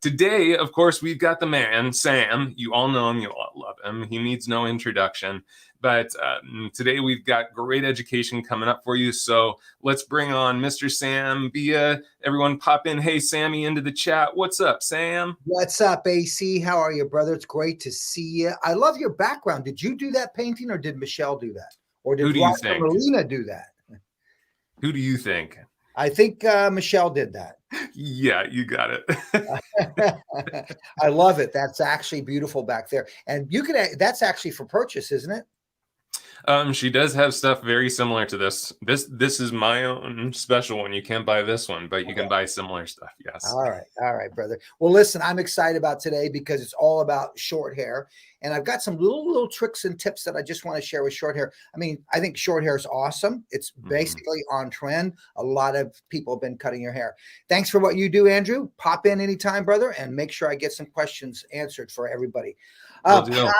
Today, of course, we've got the man, Sam. You all know him. You all love him. He needs no introduction. But today we've got great education coming up for you. So let's bring on Mr. Sam Bia. Everyone pop in. Hey, Sammy, into the chat. What's up, Sam? What's up, AC? How are you, brother? It's great to see you. I love your background. Did you do that painting or did Michelle do that? Or did Who do you Roger think? Molina do that? Who do you think? I think Michelle did that. Yeah, you got it. I love it. That's actually beautiful back there. And you can, that's actually for purchase, isn't it? She does have stuff very similar to this. This is my own special one. You can't buy this one, but you can buy similar stuff. Yes. All right, brother. Well, listen, I'm excited about today because it's all about short hair, and I've got some little tricks and tips that I just want to share with short hair. I mean, I think short hair is awesome. It's basically on trend. A lot of people have been cutting your hair. Thanks for what you do, Andrew. Pop in anytime, brother, and make sure I get some questions answered for everybody. Hi,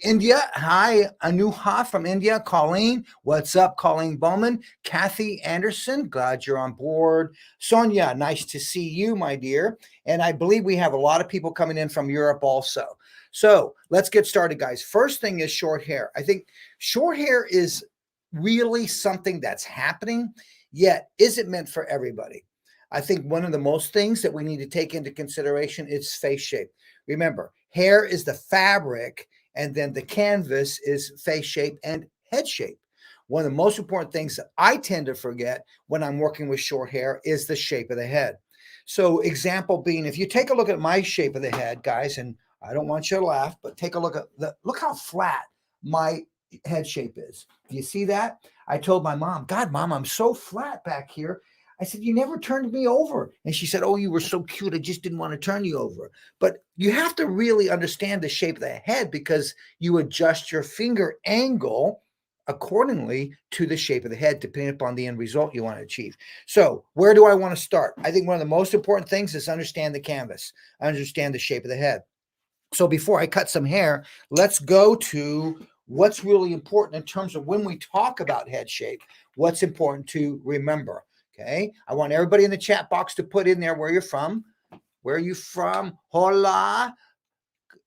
India. Hi, Anuha from India. Colleen, what's up? Colleen Bowman. Kathy Anderson, glad you're on board. Sonia, nice to see you, my dear. And I believe we have a lot of people coming in from Europe also. So let's get started, guys. First thing is short hair. I think short hair is really something that's happening, yet is it meant for everybody? I think one of the most things that we need to take into consideration is face shape. Remember, hair is the fabric, and then the canvas is face shape and head shape. One of the most important things that I tend to forget when I'm working with short hair is the shape of the head. So example being, if you take a look at my shape of the head, guys, and I don't want you to laugh, but take a look at look how flat my head shape is. Do you see that? I told my mom, God, Mom, I'm so flat back here. I said, you never turned me over. And she said, oh, you were so cute. I just didn't want to turn you over. But you have to really understand the shape of the head because you adjust your finger angle accordingly to the shape of the head, depending upon the end result you want to achieve. So where do I want to start? I think one of the most important things is understand the canvas, understand the shape of the head. So before I cut some hair, let's go to what's really important in terms of when we talk about head shape, what's important to remember. Okay, I want everybody in the chat box to put in there where you're from. Where are you from? Hola,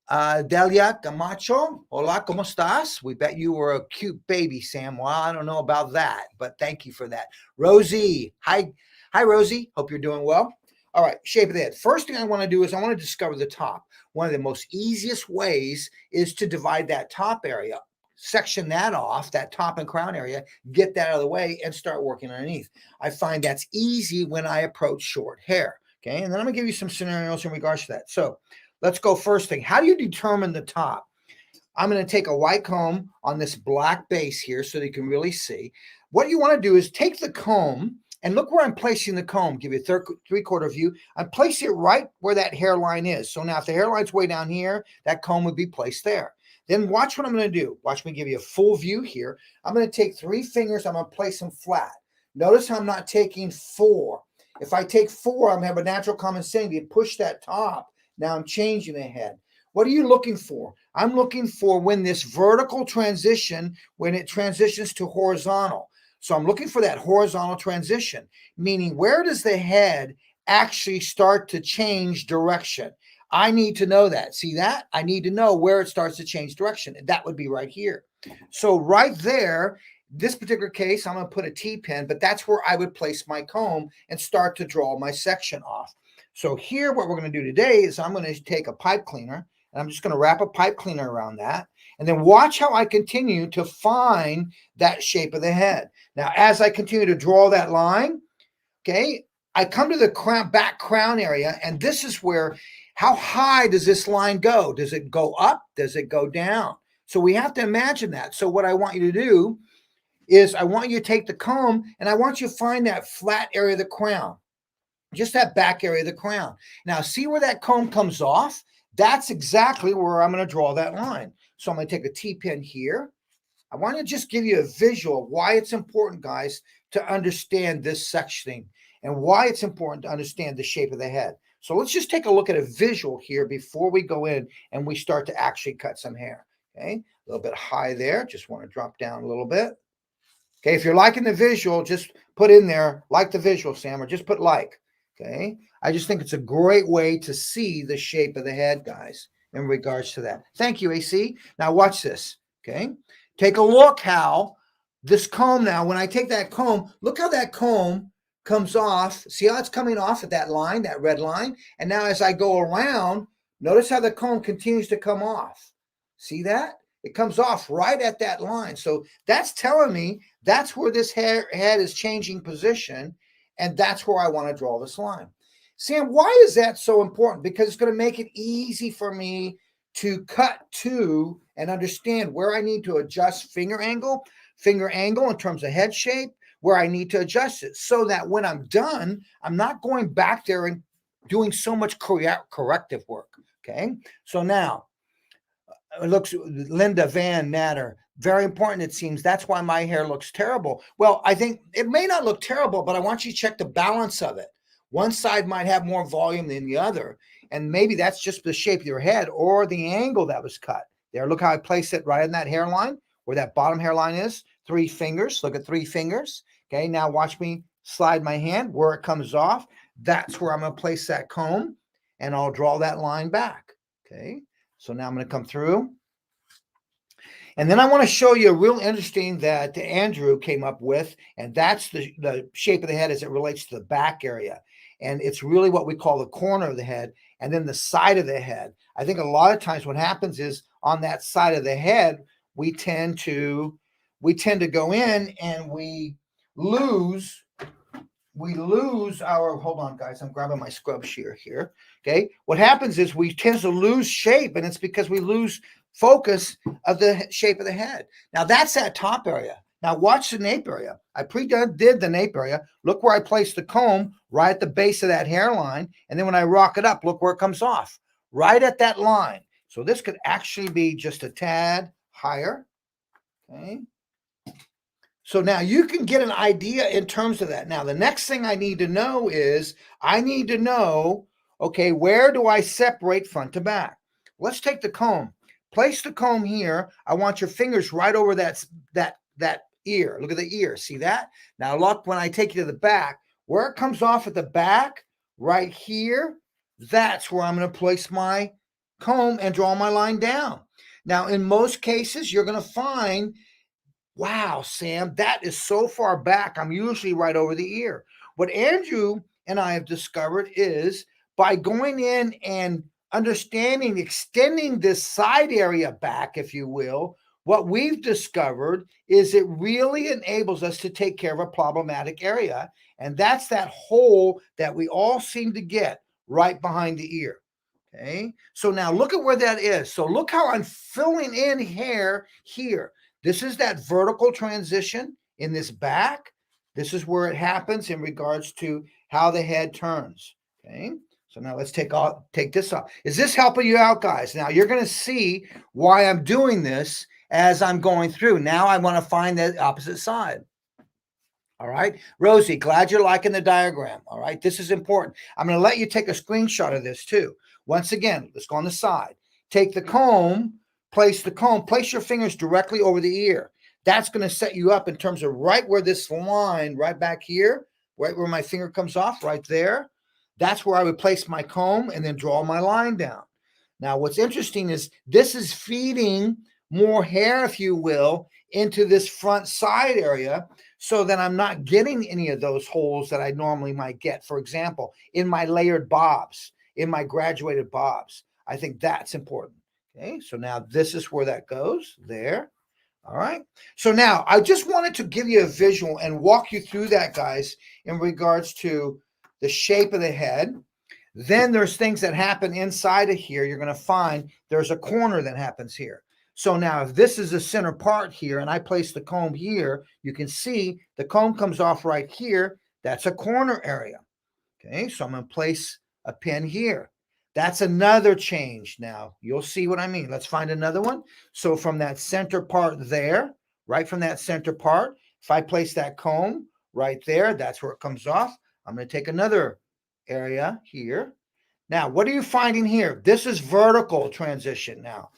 Delia Camacho. Hola, ¿cómo estás? We bet you were a cute baby, Sam. Well, I don't know about that, but thank you for that. Rosie, hi, Rosie. Hope you're doing well. All right, shape of the head. First thing I want to do is I want to discover the top. One of the most easiest ways is to divide that top area. Section that off, that top and crown area, get that out of the way and start working underneath. I find that's easy when I approach short hair. Okay, and then I'm gonna give you some scenarios in regards to that. So let's go first thing. How do you determine the top? I'm gonna take a white comb on this black base here so that you can really see. What you wanna do is take the comb and look where I'm placing the comb. Give you a three-quarter view. I'm placing it right where that hairline is. So now if the hairline's way down here, that comb would be placed there. Then watch what I'm going to do. Watch me give you a full view here. I'm going to take 3 fingers. I'm going to place them flat. Notice how I'm not taking 4. If I take 4, I'm going to have a natural condensation to push that top. Now I'm changing the head. What are you looking for? I'm looking for when this vertical transition, when it transitions to horizontal. So I'm looking for that horizontal transition, meaning where does the head actually start to change direction? I need to know that. See that? I need to know where it starts to change direction. And that would be right here. So right there, this particular case, I'm going to put a T-pin, but that's where I would place my comb and start to draw my section off. So here, what we're going to do today is I'm going to take a pipe cleaner, and I'm just going to wrap a pipe cleaner around that. And then watch how I continue to find that shape of the head. Now, as I continue to draw that line, okay, I come to the back crown area, and this is where, how high does this line go? Does it go up? Does it go down? So we have to imagine that. So what I want you to do is I want you to take the comb, and I want you to find that flat area of the crown, just that back area of the crown. Now, see where that comb comes off? That's exactly where I'm going to draw that line. So I'm going to take a T-pin here. I want to just give you a visual of why it's important, guys, to understand this sectioning and why it's important to understand the shape of the head. So let's just take a look at a visual here before we go in and we start to actually cut some hair. Okay, a little bit high there. Just want to drop down a little bit. Okay, if you're liking the visual, just put in there, like the visual, Sam, or just put like. Okay, I just think it's a great way to see the shape of the head, guys, in regards to that. Thank you, AC. Now watch this, okay? Take a look how this comb now, when I take that comb, look how that comb comes off. See how it's coming off at that line, that red line? And now as I go around, notice how the comb continues to come off. See that? It comes off right at that line. So that's telling me that's where this head is changing position, and that's where I want to draw this line. Sam, why is that so important? Because it's going to make it easy for me to cut to and understand where I need to adjust finger angle in terms of head shape, where I need to adjust it, so that when I'm done, I'm not going back there and doing so much corrective work. Okay. So now it looks, Linda Van Natter, very important, it seems. That's why my hair looks terrible. Well, I think it may not look terrible, but I want you to check the balance of it. One side might have more volume than the other, and maybe that's just the shape of your head or the angle that was cut. There, look how I place it right in that hairline, where that bottom hairline is. 3 fingers. Look at 3 fingers. Okay, now watch me slide my hand where it comes off. That's where I'm going to place that comb, and I'll draw that line back. Okay, so now I'm going to come through. And then I want to show you a real interesting that Andrew came up with, and that's the shape of the head as it relates to the back area. And it's really what we call the corner of the head, and then the side of the head. I think a lot of times what happens is on that side of the head, we tend to go in and we lose our, hold on guys, I'm grabbing my scrub shear here. Okay, what happens is we tend to lose shape, and it's because we lose focus of the shape of the head. Now that's that top area. Now watch the nape area. I did the nape area. Look where I placed the comb, right at the base of that hairline. And then when I rock it up, look where it comes off, right at that line. So this could actually be just a tad higher. Okay. So now you can get an idea in terms of that. Now the next thing I need to know is okay, where do I separate front to back? Let's take the comb. Place the comb here. I want your fingers right over that ear. Look at the ear. See that? Now look, when I take you to the back, where it comes off at the back, right here, that's where I'm going to place my comb and draw my line down. Now, in most cases, you're going to find, wow, Sam, that is so far back. I'm usually right over the ear. What Andrew and I have discovered is by going in and understanding, extending this side area back, if you will, what we've discovered is it really enables us to take care of a problematic area. And that's that hole that we all seem to get right behind the ear. Okay. So now look at where that is. So look how I'm filling in hair here. This is that vertical transition in this back. This is where it happens in regards to how the head turns. Okay. So now let's take this off. Is this helping you out, guys? Now you're going to see why I'm doing this as I'm going through. Now I want to find the opposite side. All right. Rosie, glad you're liking the diagram. All right. This is important. I'm going to let you take a screenshot of this too. Once again, let's go on the side. Take the comb, place your fingers directly over the ear. That's going to set you up in terms of right where this line, right back here, right where my finger comes off, right there. That's where I would place my comb and then draw my line down. Now, what's interesting is this is feeding more hair, if you will, into this front side area, so that I'm not getting any of those holes that I normally might get. For example, in my layered bobs, in my graduated bobs. I think that's important. Okay, so now this is where that goes there. All right. So now I just wanted to give you a visual and walk you through that, guys, in regards to the shape of the head. Then there's things that happen inside of here. You're going to find there's a corner that happens here. So now if this is the center part here and I place the comb here, you can see the comb comes off right here. That's a corner area. Okay, so I'm going to place a pin here. That's another change. Now you'll see what I mean. Let's find another one. So from that center part there, right from that center part, if I place that comb right there, that's where it comes off. I'm going to take another area here. Now, what are you finding here? This is vertical transition now,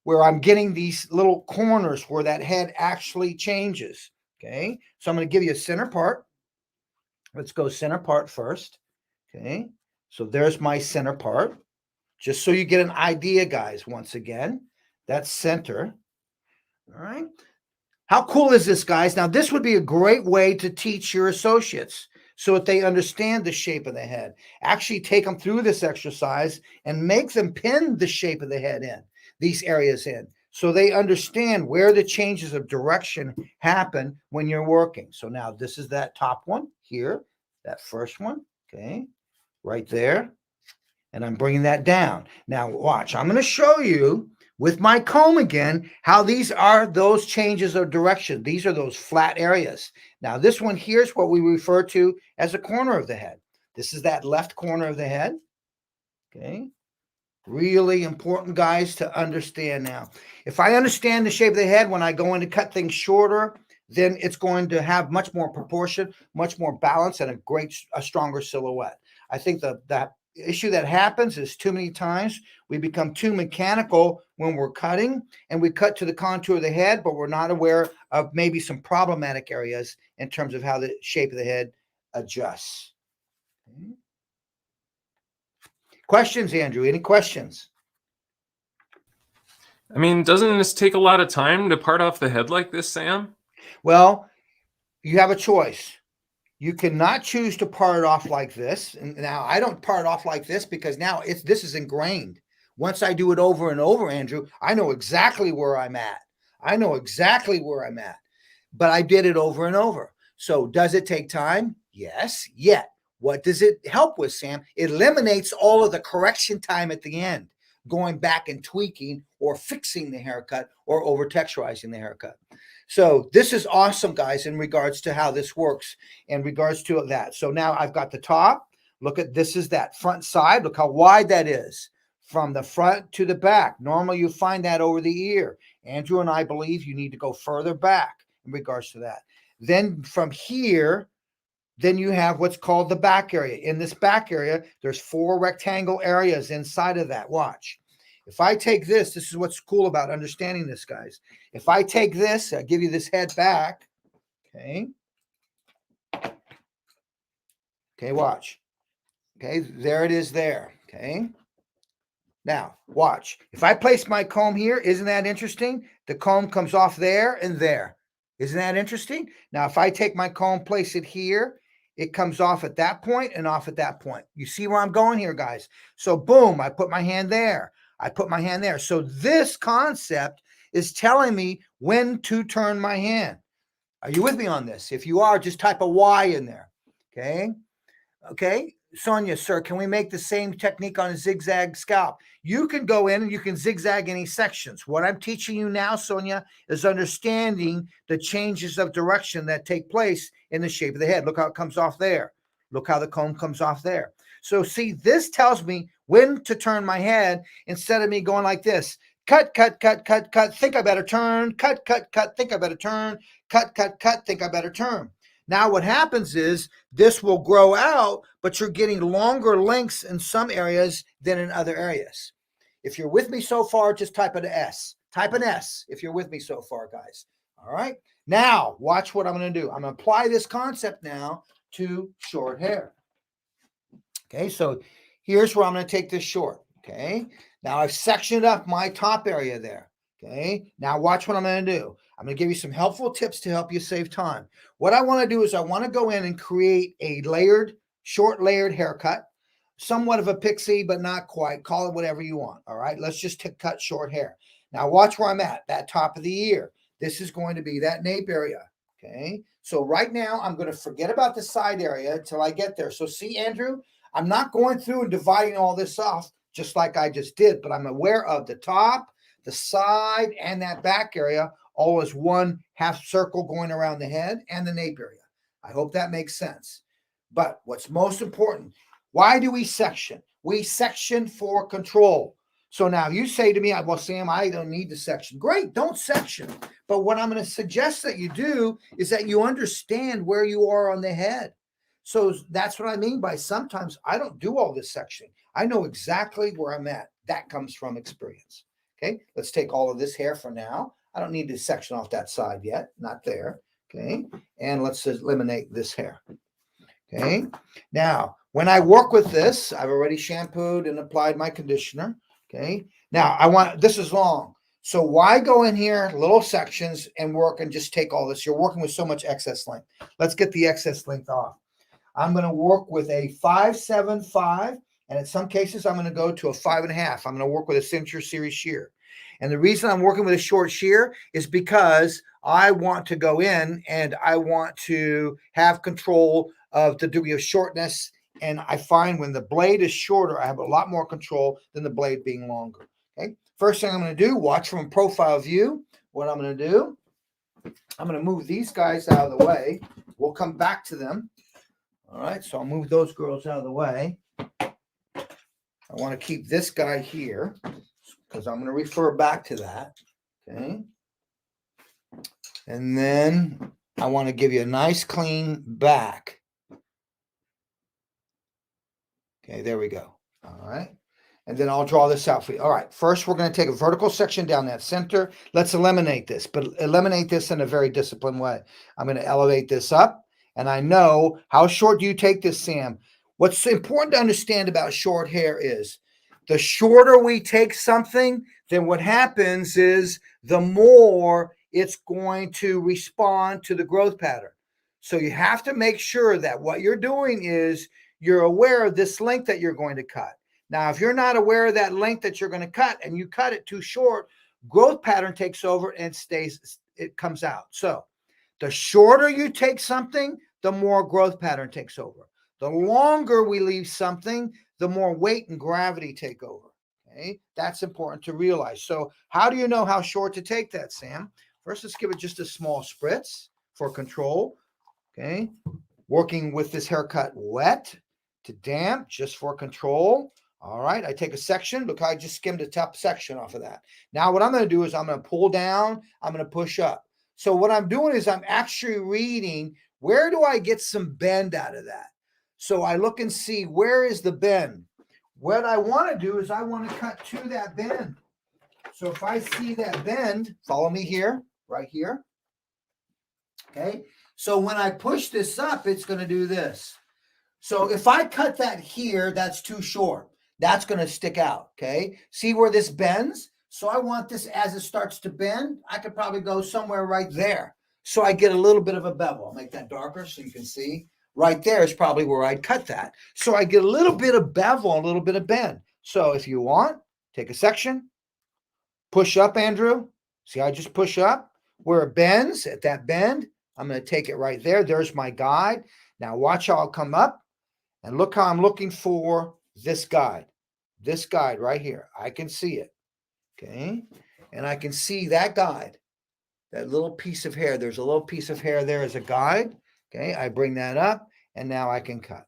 where I'm getting these little corners where that head actually changes. Okay, so I'm going to give you a center part. Let's go center part first. Okay, So there's my center part. Just so you get an idea, guys, once again, that's center. All right. How cool is this, guys? Now, this would be a great way to teach your associates so that they understand the shape of the head. Actually take them through this exercise and make them pin the shape of the head in, these areas in, so they understand where the changes of direction happen when you're working. So now this is that top one here, that first one, okay, right there. And I'm bringing that down. Now watch, I'm going to show you with my comb again how these are those changes of direction. These are those flat areas. Now this one here is what we refer to as a corner of the head. This is that left corner of the head. Okay. Really important, guys, to understand now. If I understand the shape of the head when I go in to cut things shorter, then it's going to have much more proportion, much more balance, and a stronger silhouette. I think that issue that happens is too many times we become too mechanical when we're cutting, and we cut to the contour of the head, but we're not aware of maybe some problematic areas in terms of how the shape of the head adjusts. Okay. Questions, Andrew? Any questions? I mean, doesn't this take a lot of time to part off the head like this, Sam? Well, you have a choice. You cannot choose to part it off like this. And now I don't part it off like this because now this is ingrained. Once I do it over and over, Andrew, I know exactly where I'm at. I know exactly where I'm at. But I did it over and over. So does it take time? Yes. Yet, what does it help with, Sam? It eliminates all of the correction time at the end, going back and tweaking or fixing the haircut or over texturizing the haircut. So this is awesome, guys, in regards to how this works in regards to that. So now I've got the top. Look at this is that front side. Look how wide that is from the front to the back. Normally you find that over the ear. Andrew and I believe you need to go further back in regards to that. Then from here, then you have what's called the back area. In this back area, there's 4 rectangle areas inside of that. Watch. If I take this is what's cool about understanding this, guys. If I take this, I give you this head back. Okay. Okay, watch. Okay, there it is there. Okay. Now, watch. If I place my comb here, isn't that interesting? The comb comes off there and there. Isn't that interesting? Now, if I take my comb, place it here, it comes off at that point and off at that point. You see where I'm going here, guys? So, boom, I put my hand there. I put my hand there. So this concept is telling me when to turn my hand. Are you with me on this? If you are, just type a Y in there. Okay. Okay. Sonia, sir, can we make the same technique on a zigzag scalp? You can go in and you can zigzag any sections. What I'm teaching you now, Sonia, is understanding the changes of direction that take place in the shape of the head. Look how it comes off there. Look how the comb comes off there. So see, this tells me when to turn my head instead of me going like this. Cut, cut, cut, cut, cut. Think I better turn. Cut, cut, cut. Think I better turn. Cut, cut, cut. Think I better turn. Now what happens is this will grow out, but you're getting longer lengths in some areas than in other areas. If you're with me so far, just type an S. Type an S if you're with me so far, guys. All right. Now watch what I'm going to do. I'm going to apply this concept now to short hair. Okay. So here's where I'm going to take this short. Okay. Now I've sectioned up my top area there. Okay. Now watch what I'm going to do. I'm going to give you some helpful tips to help you save time. What I want to do is I want to go in and create a short layered haircut, somewhat of a pixie, but not quite. Call it whatever you want. All right. Let's just cut short hair. Now watch where I'm at, that top of the ear. This is going to be that nape area. Okay. So right now I'm going to forget about the side area until I get there. So see, Andrew, I'm not going through and dividing all this off just like I just did, but I'm aware of the top, the side, and that back area, all as one half circle going around the head and the nape area. I hope that makes sense. But what's most important, why do we section? We section for control. So now you say to me, well, Sam, I don't need the section. Great, don't section. But what I'm going to suggest that you do is that you understand where you are on the head. So that's what I mean by sometimes I don't do all this sectioning. I know exactly where I'm at. That comes from experience. Okay, let's take all of this hair for now. I don't need to section off that side yet, not there. Okay, and let's eliminate this hair. Okay. Now, when I work with this, I've already shampooed and applied my conditioner. Okay. Now this is long. So why go in here, little sections, and work and just take all this? You're working with so much excess length. Let's get the excess length off. I'm going to work with a 5.75, and in some cases, I'm going to go to a 5.5. I'm going to work with a Signature Series shear. And the reason I'm working with a short shear is because I want to go in and I want to have control of the degree of shortness. And I find when the blade is shorter, I have a lot more control than the blade being longer. Okay. First thing I'm going to do, watch from a profile view. What I'm going to do, I'm going to move these guys out of the way. We'll come back to them. All right. So I'll move those girls out of the way. I want to keep this guy here because I'm going to refer back to that. Okay. And then I want to give you a nice clean back. Okay, there we go. All right. And then I'll draw this out for you. All right. First, we're going to take a vertical section down that center. Let's eliminate this, but eliminate this in a very disciplined way. I'm going to elevate this up. And I know, how short do you take this, Sam? What's important to understand about short hair is the shorter we take something, then what happens is the more it's going to respond to the growth pattern. So you have to make sure that what you're doing is you're aware of this length that you're going to cut. Now, if you're not aware of that length that you're going to cut and you cut it too short, growth pattern takes over and it comes out. So the shorter you take something, the more growth pattern takes over. The longer we leave something, the more weight and gravity take over. Okay, that's important to realize. So how do you know how short to take that, Sam? First, let's give it just a small spritz for control. Okay, working with this haircut wet to damp, just for control. All right, I take a section. Look, I just skimmed the top section off of that. Now what I'm going to do is I'm going to pull down, I'm going to push up. So what I'm doing is I'm actually reading, where do I get some bend out of that? So I look and see, where is the bend? What I want to do is I want to cut to that bend. So if I see that bend, follow me here, right here. Okay. So when I push this up, it's going to do this. So if I cut that here, that's too short. That's going to stick out. Okay. See where this bends? So I want this, as it starts to bend, I could probably go somewhere right there. So I get a little bit of a bevel. I'll make that darker so you can see. Right there is probably where I'd cut that. So I get a little bit of bevel, a little bit of bend. So if you want, take a section, push up, Andrew. See, I just push up where it bends. At that bend, I'm going to take it right there. There's my guide. Now watch how I'll come up and look how I'm looking for this guide right here. I can see it. Okay. And I can see that guide, that little piece of hair. There's a little piece of hair there as a guide. Okay. I bring that up and now I can cut.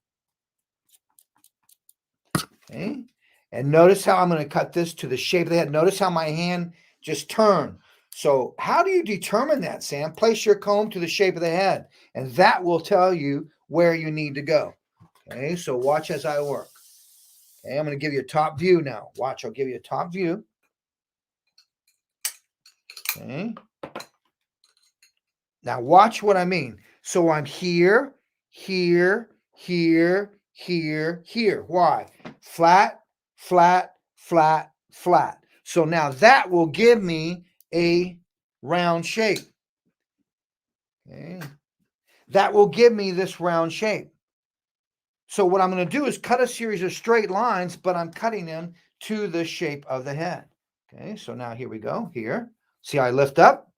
Okay. And notice how I'm going to cut this to the shape of the head. Notice how my hand just turned. So how do you determine that, Sam? Place your comb to the shape of the head, and that will tell you where you need to go. Okay, so watch as I work. Okay, I'm going to give you a top view now. Watch, I'll give you a top view. Okay. Now watch what I mean. So I'm here, here, here, here, here. Why? Flat, flat, flat, flat. So now that will give me a round shape. Okay. That will give me this round shape. So what I'm going to do is cut a series of straight lines, but I'm cutting them to the shape of the head. Okay, so now here we go. Here. See how I lift up?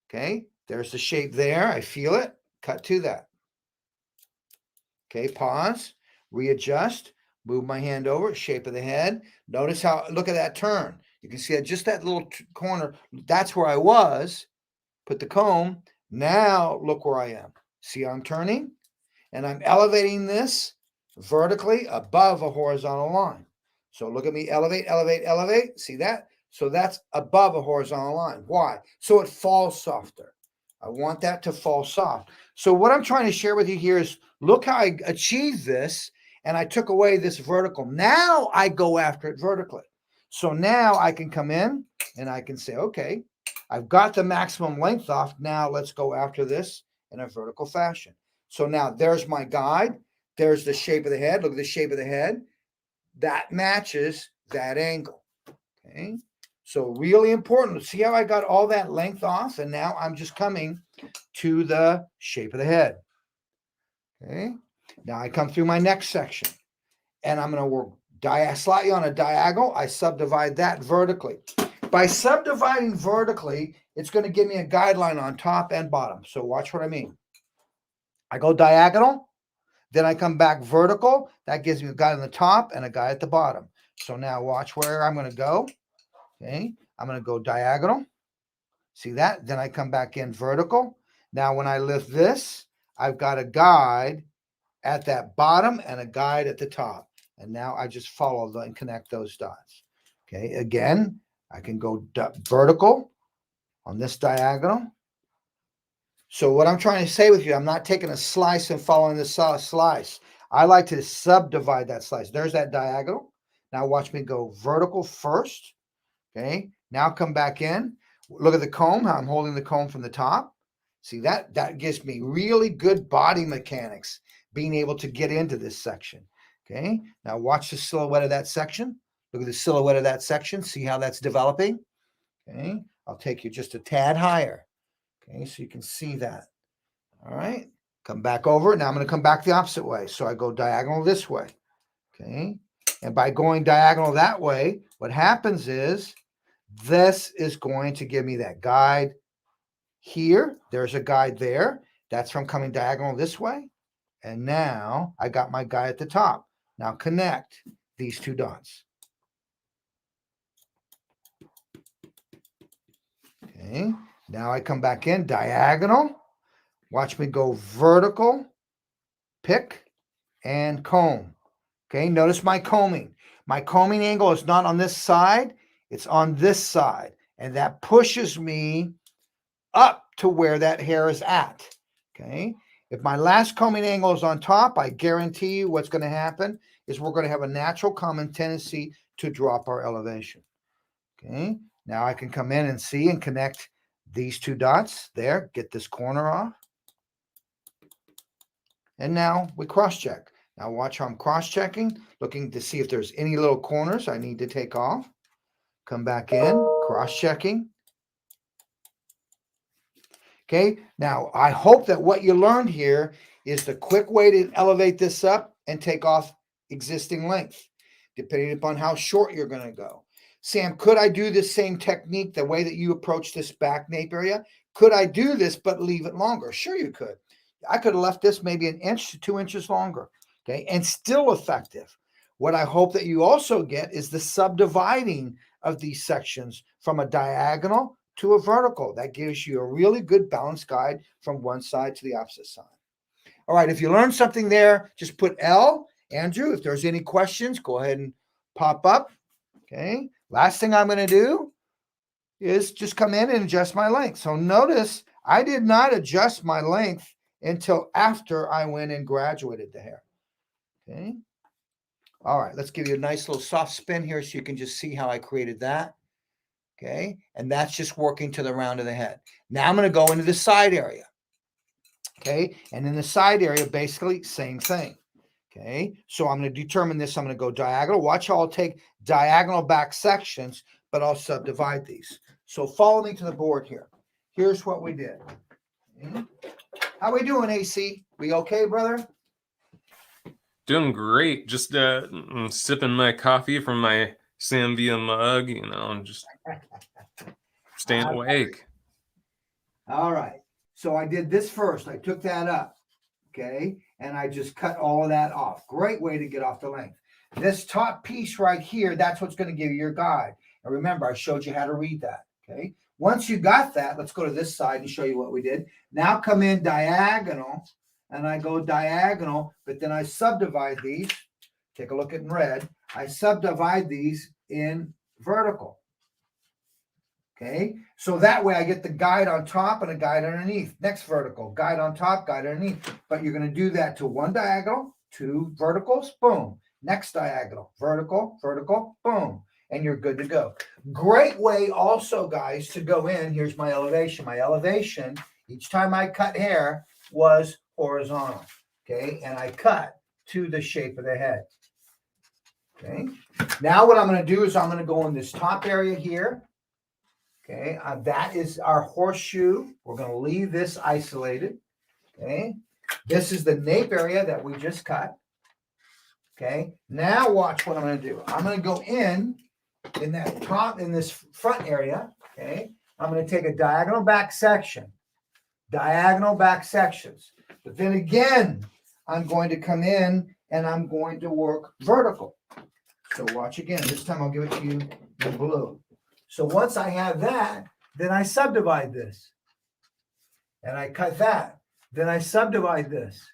Okay, there's the shape there. I feel it. Cut to that. Okay, pause, readjust, move my hand over, shape of the head. Notice how, look at that turn. You can see that just that little corner. That's where I was. Put the comb. Now look where I am. See how I'm turning? And I'm elevating this vertically above a horizontal line. So look at me, elevate, elevate, elevate. See that? So that's above a horizontal line. Why? So it falls softer. I want that to fall soft. So what I'm trying to share with you here is, look how I achieved this, and I took away this vertical. Now I go after it vertically. So now I can come in and I can say, okay, I've got the maximum length off. Now let's go after this in a vertical fashion. So now there's my guide. There's the shape of the head. Look at the shape of the head. That matches that angle. Okay. So really important. See how I got all that length off? And now I'm just coming to the shape of the head. Okay. Now I come through my next section and I'm going to work slightly on a diagonal. I subdivide that vertically. By subdividing vertically, it's going to give me a guideline on top and bottom. So watch what I mean. I go diagonal, then I come back vertical. That gives me a guide on the top and a guide at the bottom. So now watch where I'm going to go. Okay, I'm going to go diagonal. See that? Then I come back in vertical. Now when I lift this, I've got a guide at that bottom and a guide at the top. And now I just follow and connect those dots. Okay, again, I can go vertical on this diagonal. So what I'm trying to say with you, I'm not taking a slice and following the slice. I like to subdivide that slice. There's that diagonal. Now watch me go vertical first. Okay, now come back in. Look at the comb, how I'm holding the comb from the top. See that? That gives me really good body mechanics, being able to get into this section. Okay, now watch the silhouette of that section. Look at the silhouette of that section. See how that's developing? Okay, I'll take you just a tad higher. Okay, so you can see that. All right, come back over. Now I'm going to come back the opposite way. So I go diagonal this way. Okay, and by going diagonal that way, what happens is this is going to give me that guide here. There's a guide there. That's from coming diagonal this way. And now I got my guide at the top. Now connect these two dots. Okay, now I come back in diagonal. Watch me go vertical, pick, and comb. Okay, notice my combing. My combing angle is not on this side, it's on this side. And that pushes me up to where that hair is at. Okay, if my last combing angle is on top, I guarantee you what's going to happen is we're going to have a natural common tendency to drop our elevation. Okay, now I can come in and see and connect these two dots there, get this corner off. And now we cross-check. Now watch how I'm cross-checking, looking to see if there's any little corners I need to take off. Come back in, cross-checking. Okay, now I hope that what you learned here is the quick way to elevate this up and take off existing length, depending upon how short you're going to go. Sam, could I do this same technique the way that you approach this back nape area? Could I do this but leave it longer? Sure you could. I could have left this maybe 1 inch to 2 inches longer, okay, and still effective. What I hope that you also get is the subdividing of these sections from a diagonal to a vertical. That gives you a really good balanced guide from one side to the opposite side. All right, if you learned something there, just put L. Andrew, if there's any questions, go ahead and pop up. Okay, last thing I'm going to do is just come in and adjust my length. So notice I did not adjust my length until after I went and graduated the hair. Okay. All right, let's give you a nice little soft spin here so you can just see how I created that. Okay, and that's just working to the round of the head. Now I'm going to go into the side area. Okay, and in the side area, basically same thing. Okay, so I'm going to determine this. I'm going to go diagonal. Watch how I'll take diagonal back sections, but I'll subdivide these. So follow me to the board here. Here's what we did. Okay. How we doing, AC? We okay, brother? Doing great. Just sipping my coffee from my Samvia mug, and just staying awake. All right. So I did this first. I took that up, okay, and I just cut all of that off. Great way to get off the length. This top piece right here, that's what's going to give you your guide. And remember, I showed you how to read that, okay? Once you got that, let's go to this side and show you what we did. Now come in diagonal, and I go diagonal, but then I subdivide these. Take a look at in red. I subdivide these in vertical. Okay, so that way I get the guide on top and a guide underneath. Next vertical, guide on top, guide underneath. But you're going to do that to one diagonal, two verticals, boom. Next diagonal, vertical, vertical, boom. And you're good to go. Great way also, guys, to go in. Here's my elevation. My elevation, each time I cut hair, was horizontal. Okay, and I cut to the shape of the head. Okay, now what I'm going to do is I'm going to go in this top area here. Okay, that is our horseshoe. We're going to leave this isolated. Okay, this is the nape area that we just cut. Okay, now watch what I'm going to do. I'm going to go in that top, in this front area. Okay, I'm going to take a diagonal back section, diagonal back sections. But then again, I'm going to come in and I'm going to work vertical. So watch again. This time I'll give it to you in blue. So once I have that, then I subdivide this. And I cut that. Then I subdivide this.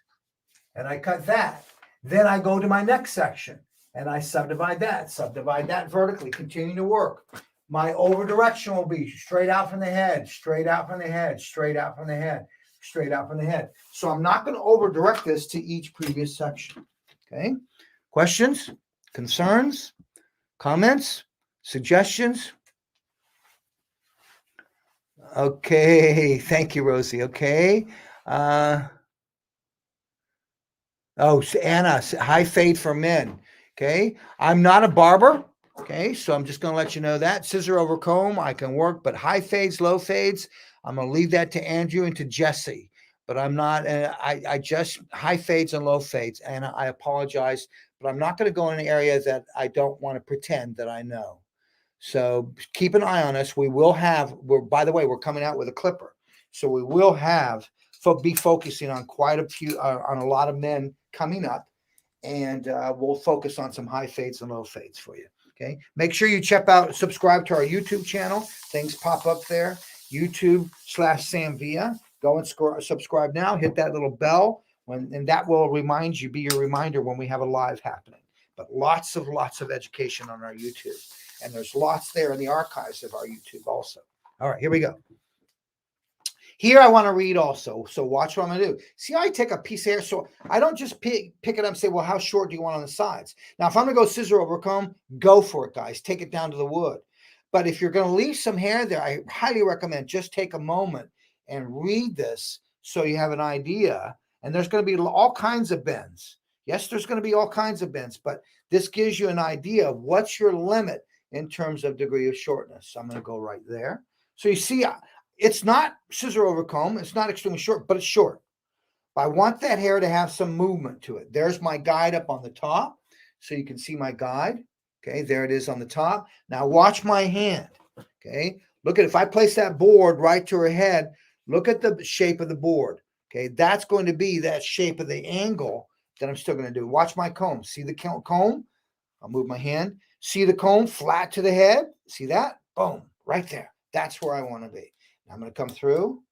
And I cut that. Then I go to my next section. And I subdivide that vertically, continue to work. My over direction will be straight out from the head, straight out from the head, straight out from the head, straight out from the head. So I'm not going to over direct this to each previous section. Okay. Questions? Concerns? Comments? Suggestions? Okay. Thank you, Rosie. Okay. Oh, Anna, high fade for men. Okay. I'm not a barber. Okay. So I'm just going to let you know that. Scissor over comb, I can work, but high fades, low fades, I'm going to leave that to Andrew and to Jesse. But I'm not, I just high fades and low fades. And I apologize, but I'm not going to go in areas that I don't want to pretend that I know. So keep an eye on us. We will have, by the way, we're coming out with a clipper. So we will be focusing on quite a few, on a lot of men coming up. And we'll focus on some high fades and low fades for you. Okay. Make sure you subscribe to our YouTube channel. Things pop up there. YouTube/Sam Villa. Go and subscribe now. Hit that little bell and that will be your reminder when we have a live happening. But lots of education on our YouTube. And there's lots there in the archives of our YouTube also. All right, here we go. Here I want to read also. So watch what I'm going to do. See how I take a piece of hair? So I don't just pick it up and say, well, how short do you want on the sides? Now, if I'm going to go scissor over comb, go for it, guys. Take it down to the wood. But if you're going to leave some hair there, I highly recommend just take a moment and read this so you have an idea. And there's going to be all kinds of bends. Yes, there's going to be all kinds of bends, but this gives you an idea of what's your limit in terms of degree of shortness. So I'm going to go right there. So you see, it's not scissor over comb. It's not extremely short, but it's short. But I want that hair to have some movement to it. There's my guide up on the top. So you can see my guide. Okay, there it is on the top. Now watch my hand. Okay, look at, if I place that board right to her head, look at the shape of the board. Okay, that's going to be that shape of the angle that I'm still going to do. Watch my comb. See the comb? I'll move my hand. See the comb flat to the head? See that? Boom, right there. That's where I want to be. Now I'm going to come through.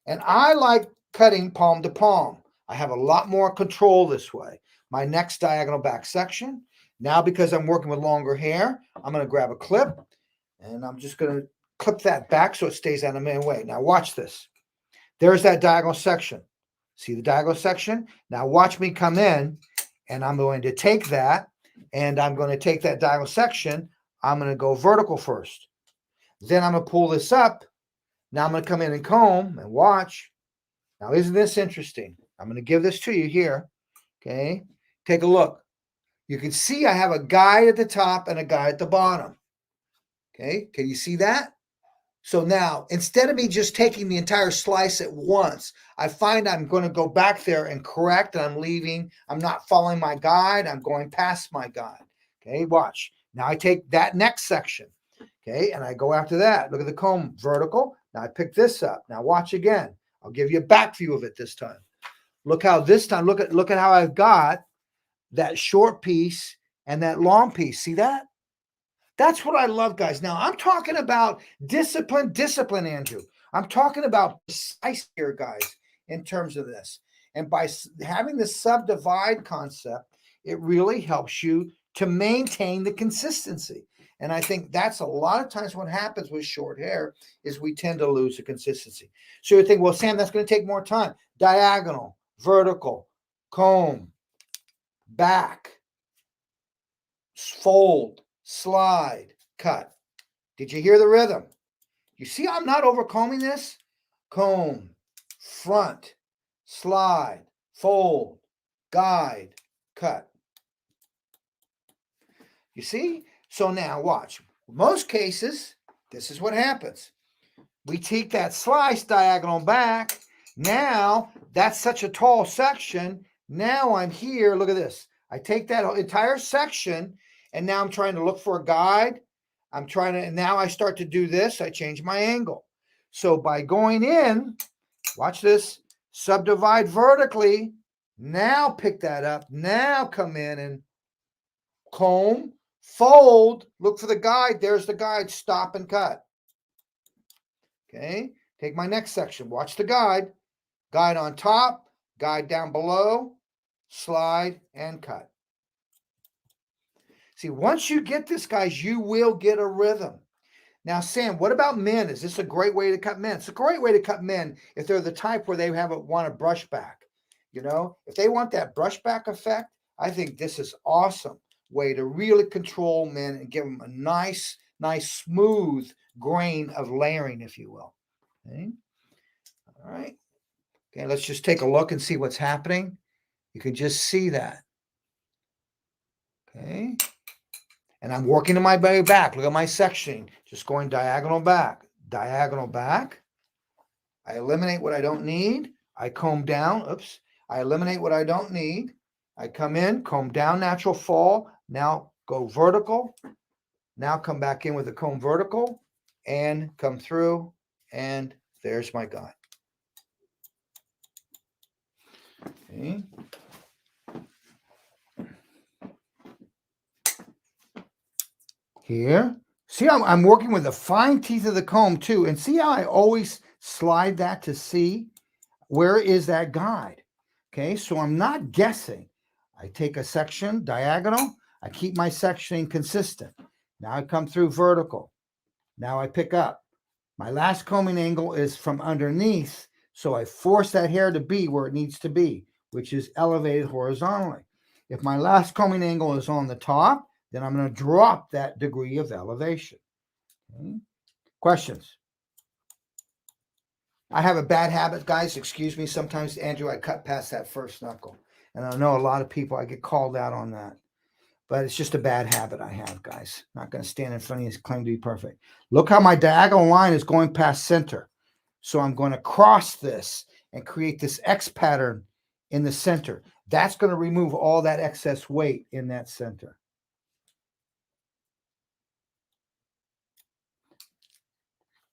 And I like cutting palm to palm. I have a lot more control this way. My next diagonal back section. Now, because I'm working with longer hair, I'm going to grab a clip. And I'm just going to clip that back so it stays out of my way. Now watch this. There's that diagonal section. See the diagonal section? Now watch me come in. And I'm going to take that. And I'm going to take that diagonal section. I'm going to go vertical first. Then I'm going to pull this up. Now I'm going to come in and comb and watch. Now, isn't this interesting? I'm going to give this to you here. Okay. Take a look. You can see I have a guide at the top and a guide at the bottom. Okay. Can you see that? So now, instead of me just taking the entire slice at once, I find I'm going to go back there and correct, and I'm not following my guide. I'm going past my guide. Okay, watch. Now I take that next section. Okay, and I go after that. Look at the comb, vertical. Now I pick this up. Now watch again. I'll give you a back view of it this time. Look how this time, look at how I've got that short piece and that long piece. See that? That's what I love, guys. Now, I'm talking about discipline, Andrew. I'm talking about precise here, guys, in terms of this. And by having the subdivide concept, it really helps you to maintain the consistency. And I think that's a lot of times what happens with short hair is we tend to lose the consistency. So you think, well, Sam, that's going to take more time. Diagonal, vertical, comb, back, fold, slide, cut. Did you hear the rhythm? You see I'm not overcombing this? Comb, front, slide, fold, guide, cut. You see? So now watch. Most cases, this is what happens. We take that slice diagonal back. Now, that's such a tall section. Now I'm here. Look at this. I take that entire section, and now I'm trying to look for a guide. And now I start to do this. I change my angle. So by going in, watch this, subdivide vertically. Now pick that up. Now come in and comb, fold, look for the guide. There's the guide. Stop and cut. Okay, take my next section. Watch the guide. Guide on top, guide down below, slide and cut. See, once you get this, guys, you will get a rhythm. Now, Sam, what about men? Is this a great way to cut men? It's a great way to cut men if they're the type where they want a brush back. You know, if they want that brush back effect, I think this is awesome way to really control men and give them a nice, smooth grain of layering, if you will. Okay. All right. Okay, let's just take a look and see what's happening. You can just see that. Okay. And I'm working to my way back. Look at my sectioning. Just going diagonal back. Diagonal back. I eliminate what I don't need. I comb down. Oops. I eliminate what I don't need. I come in, comb down, natural fall. Now go vertical. Now come back in with the comb vertical and come through. And there's my guide. Okay. Here. See how I'm working with the fine teeth of the comb too. And see how I always slide that to see where is that guide. Okay, so I'm not guessing. I take a section diagonal. I keep my sectioning consistent. Now I come through vertical. Now I pick up. My last combing angle is from underneath. So I force that hair to be where it needs to be, which is elevated horizontally. If my last combing angle is on the top, then I'm going to drop that degree of elevation. Okay. Questions? I have a bad habit, guys. Excuse me. Sometimes, Andrew, I cut past that first knuckle. And I know a lot of people, I get called out on that. But it's just a bad habit I have, guys. Not going to stand in front of you and claim to be perfect. Look how my diagonal line is going past center. So I'm going to cross this and create this X pattern in the center. That's going to remove all that excess weight in that center.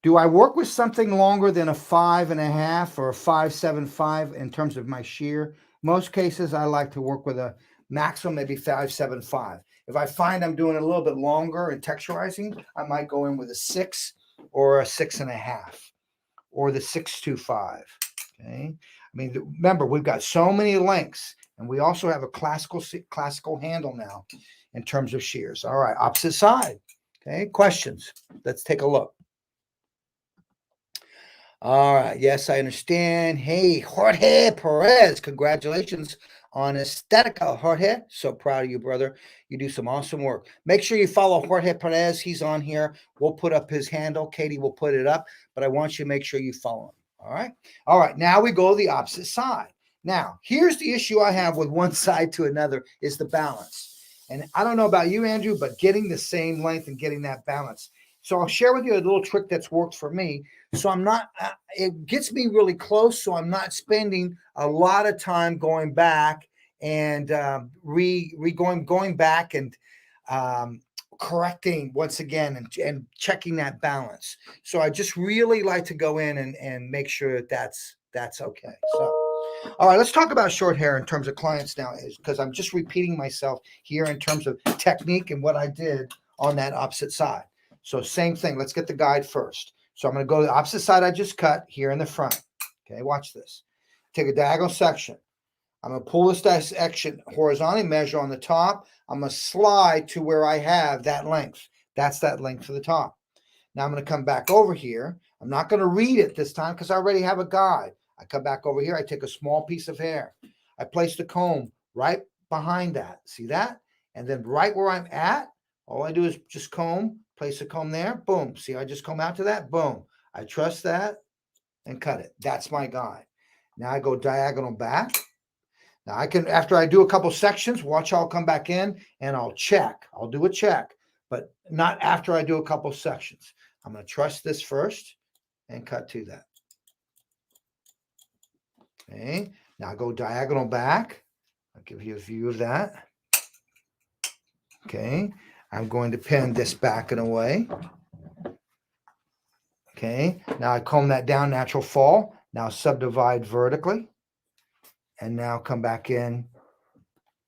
Do I work with something longer than a 5.5 or a 5.75 in terms of my shear? Most cases, I like to work with a maximum, maybe 5.75. If I find I'm doing a little bit longer and texturizing, I might go in with a 6 or a 6.5 or the 6.25. Okay. I mean, remember, we've got so many lengths, and we also have a classical handle now in terms of shears. All right, opposite side. Okay, questions? Let's take a look. All right. Yes, I understand. Hey, Jorge Perez, congratulations on Estetica, Jorge. So proud of you, brother. You do some awesome work. Make sure you follow Jorge Perez. He's on here. We'll put up his handle. Katie will put it up, but I want you to make sure you follow him. All right. All right. Now we go to the opposite side. Now, here's the issue I have with one side to another is the balance. And I don't know about you, Andrew, but getting the same length and getting that balance. So I'll share with you a little trick that's worked for me. So I'm not, it gets me really close. So I'm not spending a lot of time going back and going back and correcting once again and checking that balance. So I just really like to go in and make sure that that's okay. So, all right, let's talk about short hair in terms of clients now, because I'm just repeating myself here in terms of technique and what I did on that opposite side. So same thing. Let's get the guide first. So I'm going to go to the opposite side I just cut here in the front. Okay, watch this. Take a diagonal section. I'm going to pull this section horizontally, measure on the top. I'm going to slide to where I have that length. That's that length for the top. Now I'm going to come back over here. I'm not going to read it this time because I already have a guide. I come back over here. I take a small piece of hair. I place the comb right behind that. See that? And then right where I'm at, all I do is just comb, place a comb there. Boom. See, I just comb out to that. Boom. I trust that and cut it. That's my guide. Now I go diagonal back. Now I can, after I do a couple sections, watch how I'll come back in and I'll check. I'll do a check, but not after I do a couple sections. I'm going to trust this first and cut to that. Okay. Now go diagonal back. I'll give you a view of that. Okay. I'm going to pin this back and away. Okay. Now I comb that down, natural fall. Now subdivide vertically. And now come back in,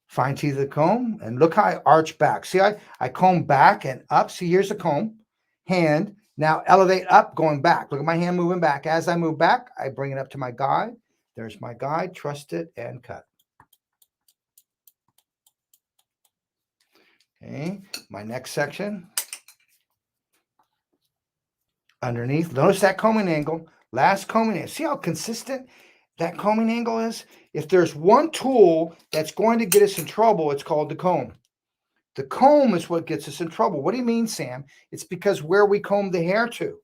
fine teeth the comb, and look how I arch back. See, I comb back and up. See, here's the comb. Hand. Now elevate up, going back. Look at my hand moving back. As I move back, I bring it up to my guide. There's my guide. Trust it and cut. Okay. My next section. Underneath. Notice that combing angle. Last combing angle. See how consistent that combing angle is? If there's one tool that's going to get us in trouble, it's called the comb. The comb is what gets us in trouble. What do you mean, Sam? It's because where we comb the hair to.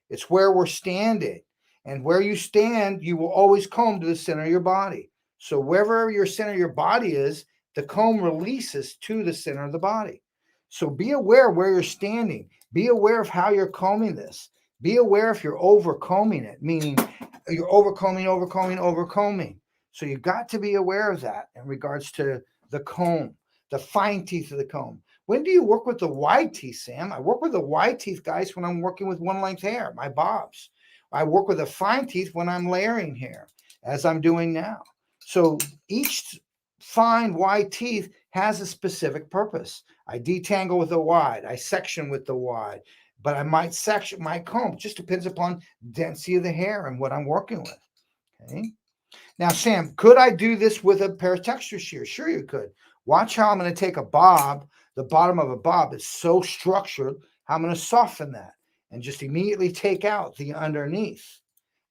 It's where we're standing. And where you stand, you will always comb to the center of your body. So wherever your center of your body is, the comb releases to the center of the body. So be aware where you're standing. Be aware of how you're combing this. Be aware if you're over combing it, meaning you're over combing. So you've got to be aware of that in regards to the comb, the fine teeth of the comb. When do you work with the wide teeth, Sam? I work with the wide teeth, guys, when I'm working with one length hair, my bobs. I work with the fine teeth when I'm layering hair, as I'm doing now. So each fine wide teeth has a specific purpose. I detangle with the wide, I section with the wide, but I might section my comb. It just depends upon density of the hair and what I'm working with. Okay. Now, Sam, could I do this with a pair of texture shears? Sure, you could. Watch how I'm going to take a bob. The bottom of a bob is so structured. How I'm going to soften that and just immediately take out the underneath.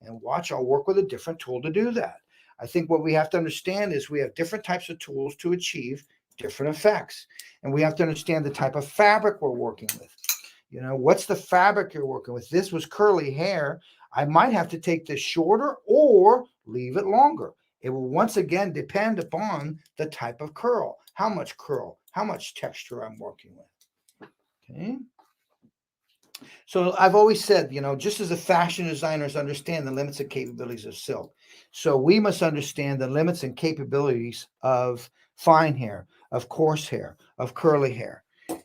And watch, I'll work with a different tool to do that. I think what we have to understand is we have different types of tools to achieve different effects. And we have to understand the type of fabric we're working with. You know, what's the fabric you're working with? This was curly hair. I might have to take this shorter or leave it longer. It will once again depend upon the type of curl, how much texture I'm working with. Okay. So I've always said, you know, just as the fashion designers understand the limits and capabilities of silk, so we must understand the limits and capabilities of fine hair, of coarse hair, of curly hair.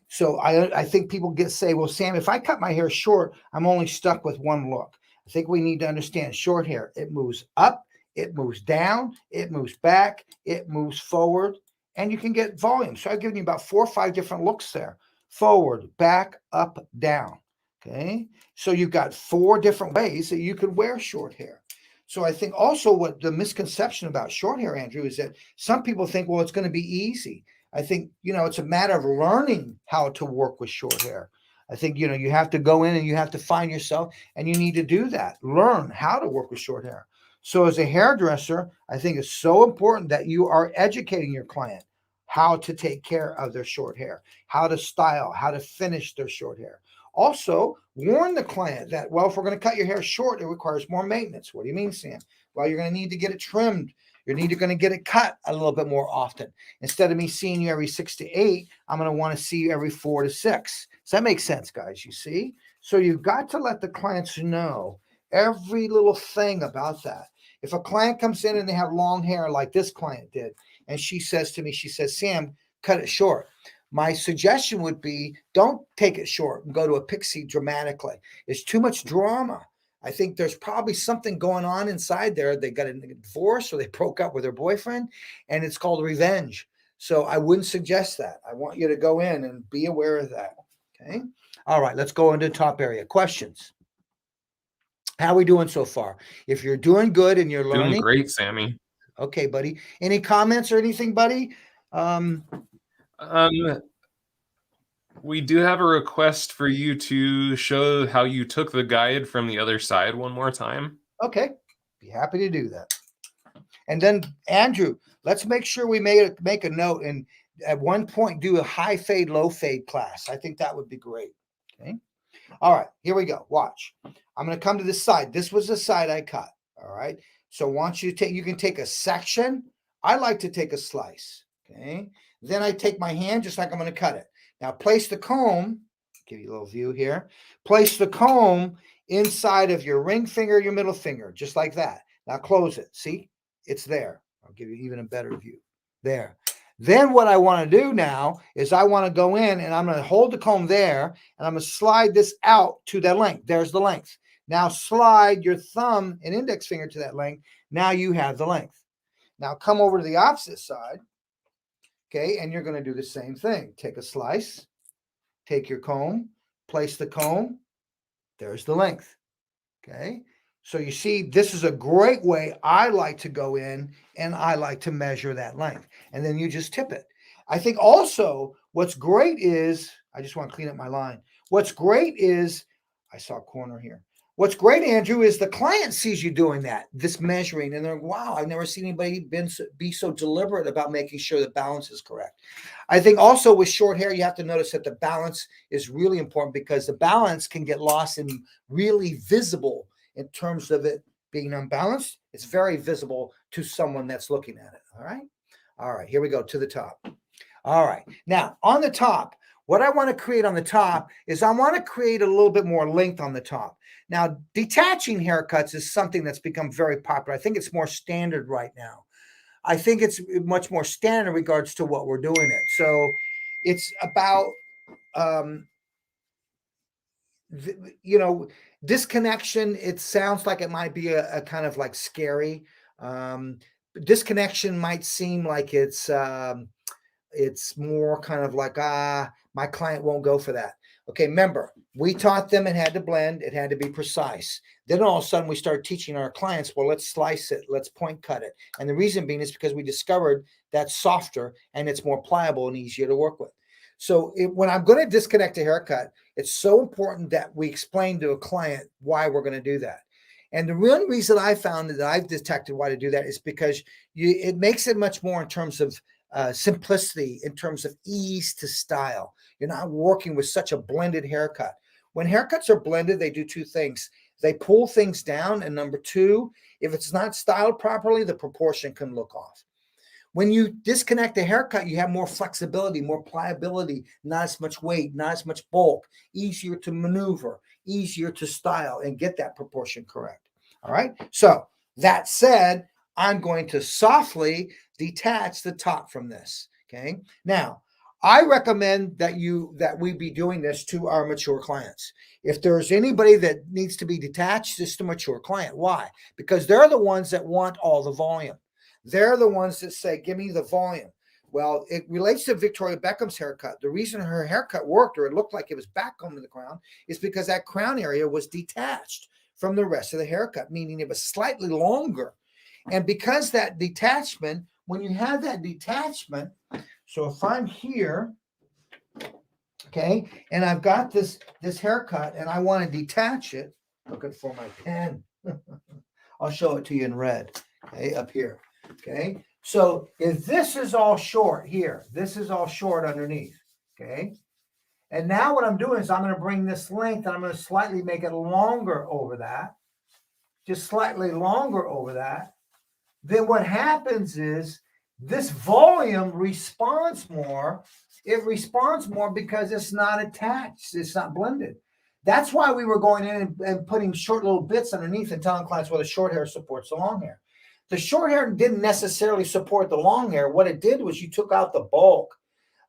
So I think people say, well, Sam, if I cut my hair short, I'm only stuck with one look. I think we need to understand short hair. It moves up, it moves down, it moves back, it moves forward, and you can get volume. So I've given you about 4 or 5 different looks there. Forward, back, up, down. Okay. So you've got 4 different ways that you could wear short hair. So I think also what the misconception about short hair, Andrew, is that some people think, well, it's going to be easy. I think, you know, it's a matter of learning how to work with short hair. I think, you know, you have to go in and you have to find yourself, and you need to do that. Learn how to work with short hair. So as a hairdresser, I think it's so important that you are educating your client how to take care of their short hair, how to style, how to finish their short hair. Also, warn the client that, well, if we're going to cut your hair short, it requires more maintenance. What do you mean, Sam? Well, you're going to need to get it trimmed. You're going to get it cut a little bit more often. Instead of me seeing you every 6 to 8, I'm going to want to see you every 4 to 6. Does that make sense, guys? You see? So you've got to let the clients know every little thing about that. If a client comes in and they have long hair like this client did, and she says to me, she says, Sam, cut it short. My suggestion would be, don't take it short and go to a pixie dramatically. It's too much drama. I think there's probably something going on inside there. They got a divorce or they broke up with their boyfriend, and it's called revenge. So I wouldn't suggest that. I want you to go in and be aware of that. Okay. All right. Let's go into the top area. Questions. How are we doing so far? If you're doing good and you're learning. Doing great, Sammy. Okay, buddy. Any comments or anything, buddy? We do have a request for you to show how you took the guide from the other side one more time. Okay, be happy to do that. And then, Andrew, let's make sure we make a note and at one point do a high fade, low fade class. I think that would be great. Okay. All right, here we go. Watch. I'm going to come to this side. This was the side I cut. All right. So once you can take a section. I like to take a slice. Okay. Then I take my hand just like I'm going to cut it. Now place the comb. Give you a little view here. Place the comb inside of your ring finger, your middle finger, just like that. Now close it. See, it's there. I'll give you even a better view. There. Then what I want to do now is I want to go in and I'm going to hold the comb there and I'm going to slide this out to that length. There's the length. Now slide your thumb and index finger to that length. Now you have the length. Now come over to the opposite side. Okay, and you're going to do the same thing. Take a slice, take your comb, place the comb. There's the length. Okay, so you see, this is a great way I like to go in and I like to measure that length. And then you just tip it. I think also what's great is, I just want to clean up my line. What's great is, I saw a corner here. What's great, Andrew, is the client sees you doing that, this measuring, and they're, wow, I've never seen anybody be so deliberate about making sure the balance is correct. I think also with short hair, you have to notice that the balance is really important because the balance can get lost and really visible in terms of it being unbalanced. It's very visible to someone that's looking at it. All right. All right. Here we go to the top. All right. Now on the top, what I want to create on the top is I want to create a little bit more length on the top. Now, detaching haircuts is something that's become very popular. I think it's more standard right now. I think it's much more standard in regards to what we're doing it. So it's about, disconnection. It sounds like it might be a kind of like scary. Disconnection might seem like it's more kind of like, my client won't go for that. Okay, remember, we taught them it had to blend, it had to be precise. Then all of a sudden we started teaching our clients, well, let's slice it, let's point cut it. And the reason being is because we discovered that's softer and it's more pliable and easier to work with. So when I'm going to disconnect a haircut, it's so important that we explain to a client why we're going to do that. And the real reason I found that I've detected why to do that is because it makes it much more in terms of simplicity, in terms of ease to style. You're not working with such a blended haircut. When haircuts are blended, they do two things. They pull things down. And number two, if it's not styled properly, the proportion can look off. When you disconnect a haircut, you have more flexibility, more pliability, not as much weight, not as much bulk, easier to maneuver, easier to style and get that proportion correct. All right. So that said, I'm going to softly detach the top from this. Okay. Now, I recommend that we be doing this to our mature clients. If there's anybody that needs to be detached, it's the mature client. Why? Because they're the ones that want all the volume. They're the ones that say, give me the volume. Well, it relates to Victoria Beckham's haircut. The reason her haircut worked, or it looked like it was back onto the crown, is because that crown area was detached from the rest of the haircut, meaning it was slightly longer. And because that detachment, when you have that detachment, so if I'm here, okay, and I've got this haircut and I want to detach it, looking for my pen. I'll show it to you in red, okay, up here. Okay, so if this is all short here, this is all short underneath, okay? And now what I'm doing is I'm going to bring this length and I'm going to slightly make it longer over that, just slightly longer over that. Then what happens is this volume responds more. It responds more because it's not attached. It's not blended. That's why we were going in and putting short little bits underneath and telling clients, well, the short hair supports the long hair. The short hair didn't necessarily support the long hair. What it did was you took out the bulk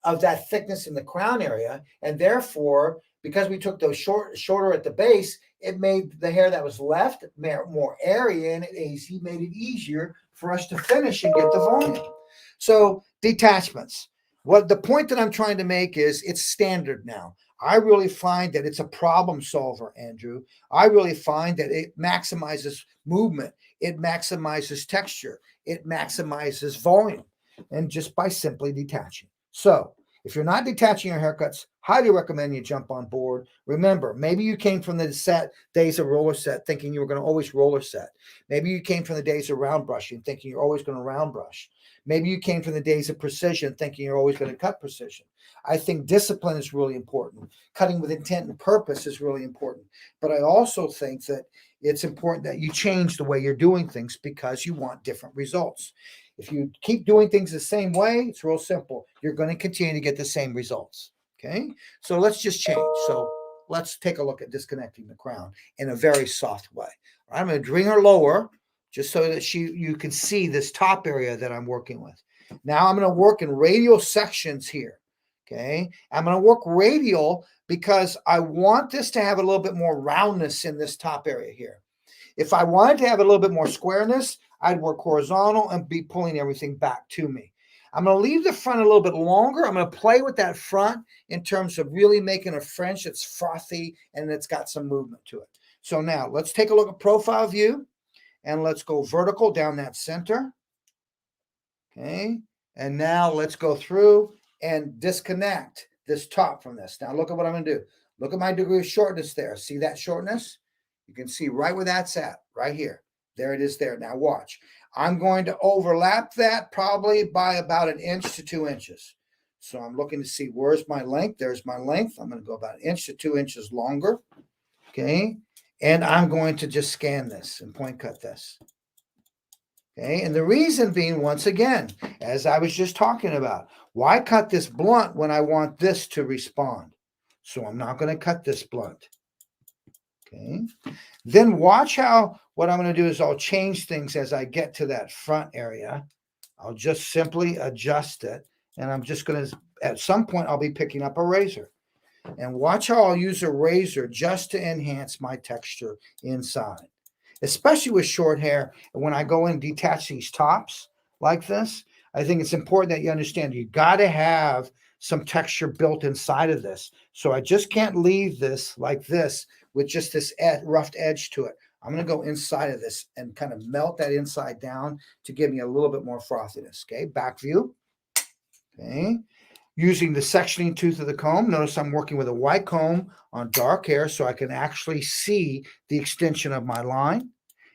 of that thickness in the crown area. And therefore, because we took those shorter at the base, it made the hair that was left more airy and it made it easier for us to finish and get the volume. So detachments. What the point that I'm trying to make is it's standard now. I really find that it's a problem solver, Andrew. I really find that it maximizes movement. It maximizes texture. It maximizes volume. And just by simply detaching. So if you're not detaching your haircuts, highly recommend you jump on board. Remember, maybe you came from the days of roller set thinking you were going to always roller set. Maybe you came from the days of round brushing thinking you're always going to round brush. Maybe you came from the days of precision thinking you're always going to cut precision. I think discipline is really important. Cutting with intent and purpose is really important. But I also think that it's important that you change the way you're doing things because you want different results. If you keep doing things the same way, it's real simple. You're going to continue to get the same results. Okay, so let's just change. So let's take a look at disconnecting the crown in a very soft way. I'm going to bring her lower just so that you can see this top area that I'm working with. Now I'm going to work in radial sections here. Okay, I'm going to work radial because I want this to have a little bit more roundness in this top area here. If I wanted to have a little bit more squareness, I'd work horizontal and be pulling everything back to me. I'm going to leave the front a little bit longer. I'm going to play with that front in terms of really making a French that's frothy and it's got some movement to it. So now let's take a look at profile view and let's go vertical down that center. Okay. And now let's go through and disconnect this top from this. Now look at what I'm going to do. Look at my degree of shortness there. See that shortness? You can see right where that's at, right here. There it is there. Now watch. I'm going to overlap that probably by about 1 inch to 2 inches. So I'm looking to see where's my length. There's my length. I'm going to go about 1 inch to 2 inches longer. Okay. And I'm going to just scan this and point cut this. Okay. And the reason being, once again, as I was just talking about, why cut this blunt when I want this to respond? So I'm not going to cut this blunt. Okay. Then watch how what I'm going to do is I'll change things as I get to that front area. I'll just simply adjust it. And I'm just going to, at some point, I'll be picking up a razor. And watch how I'll use a razor just to enhance my texture inside, especially with short hair. And when I go in and detach these tops like this, I think it's important that you understand you got to have some texture built inside of this. So I just can't leave this like this with just this rough edge to it. I'm going to go inside of this and kind of melt that inside down to give me a little bit more frothiness. Okay, back view. Okay, using the sectioning tooth of the comb. Notice I'm working with a white comb on dark hair so I can actually see the extension of my line.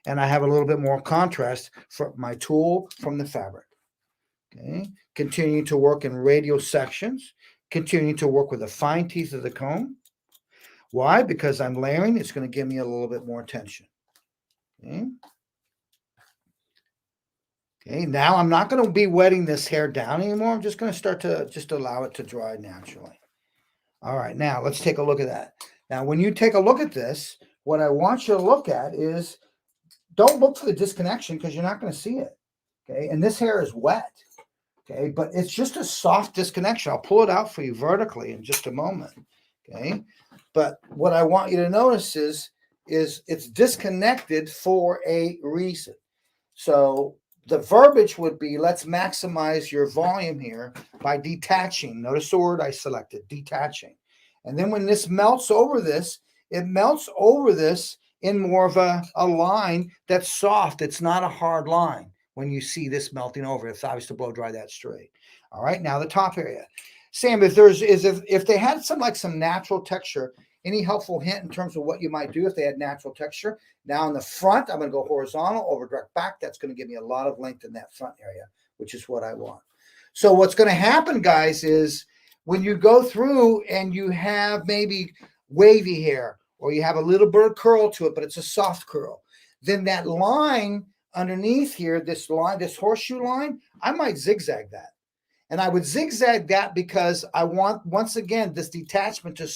And I have a little bit more contrast for my tool from the fabric. Okay, continuing to work in radial sections, continuing to work with the fine teeth of the comb. Why? Because I'm layering, it's going to give me a little bit more tension. Okay. Okay, now I'm not going to be wetting this hair down anymore. I'm just going to start to just allow it to dry naturally. All right, now let's take a look at that. Now, when you take a look at this, what I want you to look at is don't look for the disconnection because you're not going to see it. Okay, and this hair is wet. Okay, but it's just a soft disconnection. I'll pull it out for you vertically in just a moment. Okay, but what I want you to notice is it's disconnected for a reason. So the verbiage would be, let's maximize your volume here by detaching. Notice the word I selected, detaching. And then when this melts over this, it melts over this in more of a line that's soft. It's not a hard line when you see this melting over. If I was to blow dry that straight. All right, now the top area. Sam, if they had some natural texture, any helpful hint in terms of what you might do if they had natural texture? Now in the front, I'm going to go horizontal over direct back. That's going to give me a lot of length in that front area, which is what I want. So what's going to happen, guys, is when you go through and you have maybe wavy hair or you have a little bit of curl to it, but it's a soft curl, then that line underneath here, this line, this horseshoe line, I might zigzag that. And I would zigzag that because I want, once again, this detachment to